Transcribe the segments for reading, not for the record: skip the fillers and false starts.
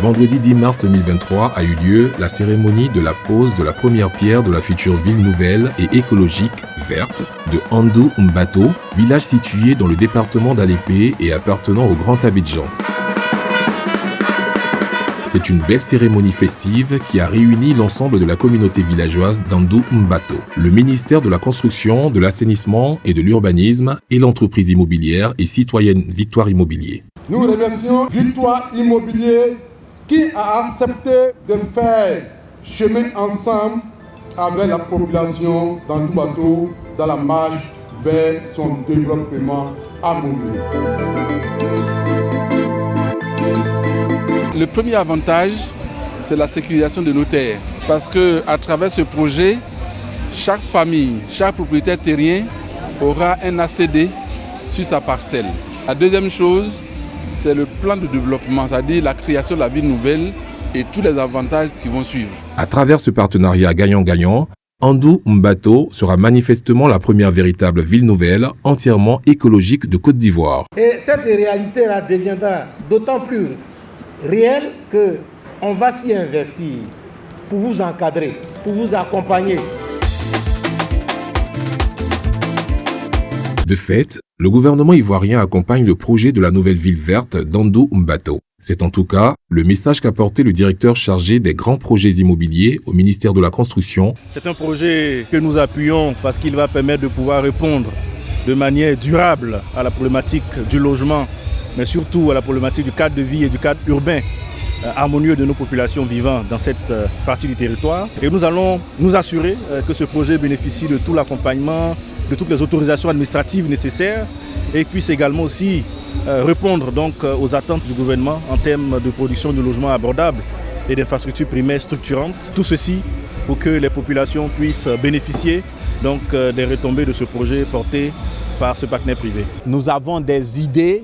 vendredi 10 mars 2023 a eu lieu la cérémonie de la pose de la première pierre de la future ville nouvelle et écologique verte de Andou Mbato, village situé dans le département d'Alépé et appartenant au Grand Abidjan. C'est une belle cérémonie festive qui a réuni l'ensemble de la communauté villageoise d'Andou Mbato, le ministère de la Construction, de l'Assainissement et de l'Urbanisme et l'entreprise immobilière et citoyenne Victoire Immobilier. Nous remercions Victoire Immobilier qui a accepté de faire chemin ensemble avec la population d'Andou Mbato dans la marche vers son développement harmonieux. Le premier avantage, c'est la sécurisation de nos terres. Parce qu'à travers ce projet, chaque famille, chaque propriétaire terrien aura un ACD sur sa parcelle. La deuxième chose, c'est le plan de développement, c'est-à-dire la création de la ville nouvelle et tous les avantages qui vont suivre. À travers ce partenariat gagnant-gagnant, Andou Mbato sera manifestement la première véritable ville nouvelle entièrement écologique de Côte d'Ivoire. Et cette réalité-là deviendra d'autant plus réel qu'on va s'y investir pour vous encadrer, pour vous accompagner. De fait, le gouvernement ivoirien accompagne le projet de la nouvelle ville verte d'Andou Mbato. C'est en tout cas le message qu'a porté le directeur chargé des grands projets immobiliers au ministère de la Construction. C'est un projet que nous appuyons parce qu'il va permettre de pouvoir répondre de manière durable à la problématique du logement, mais surtout à la problématique du cadre de vie et du cadre urbain harmonieux de nos populations vivant dans cette partie du territoire. Et nous allons nous assurer que ce projet bénéficie de tout l'accompagnement, de toutes les autorisations administratives nécessaires et puisse également aussi répondre donc aux attentes du gouvernement en termes de production de logements abordables et d'infrastructures primaires structurantes. Tout ceci pour que les populations puissent bénéficier donc des retombées de ce projet porté par ce partenaire privé. Nous avons des idées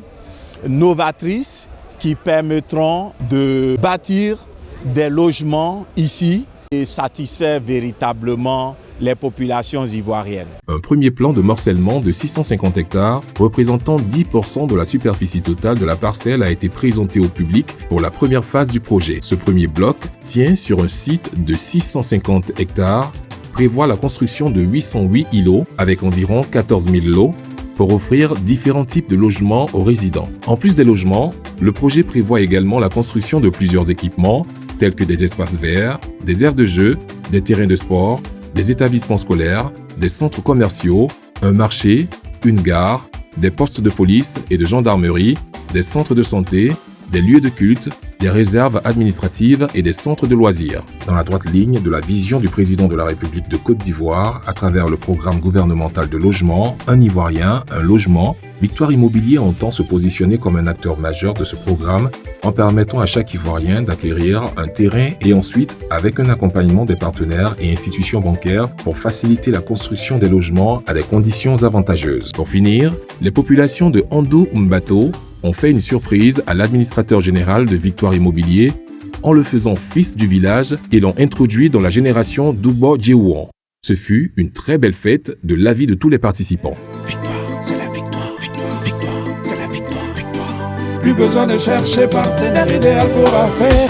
novatrices qui permettront de bâtir des logements ici et satisfaire véritablement les populations ivoiriennes. Un premier plan de morcellement de 650 hectares, représentant 10% de la superficie totale de la parcelle, a été présenté au public pour la première phase du projet. Ce premier bloc tient sur un site de 650 hectares, prévoit la construction de 808 îlots avec environ 14 000 lots, pour offrir différents types de logements aux résidents. En plus des logements, le projet prévoit également la construction de plusieurs équipements tels que des espaces verts, des aires de jeu, des terrains de sport, des établissements scolaires, des centres commerciaux, un marché, une gare, des postes de police et de gendarmerie, des centres de santé, des lieux de culte, des réserves administratives et des centres de loisirs. Dans la droite ligne de la vision du président de la République de Côte d'Ivoire à travers le programme gouvernemental de logement, un Ivoirien, un logement, Victoire Immobilier entend se positionner comme un acteur majeur de ce programme en permettant à chaque Ivoirien d'acquérir un terrain et ensuite avec un accompagnement des partenaires et institutions bancaires pour faciliter la construction des logements à des conditions avantageuses. Pour finir, les populations de Andou Mbato ont fait une surprise à l'administrateur général de Victoire Immobilier en le faisant fils du village et l'ont introduit dans la génération Doubo Djewouan. Ce fut une très belle fête de l'avis de tous les participants. Victoire, c'est la victoire, victoire, victoire, c'est la victoire, victoire. Plus besoin de chercher partenaire idéal pour affaire.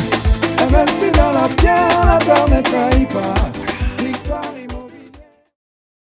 Investir dans la pierre.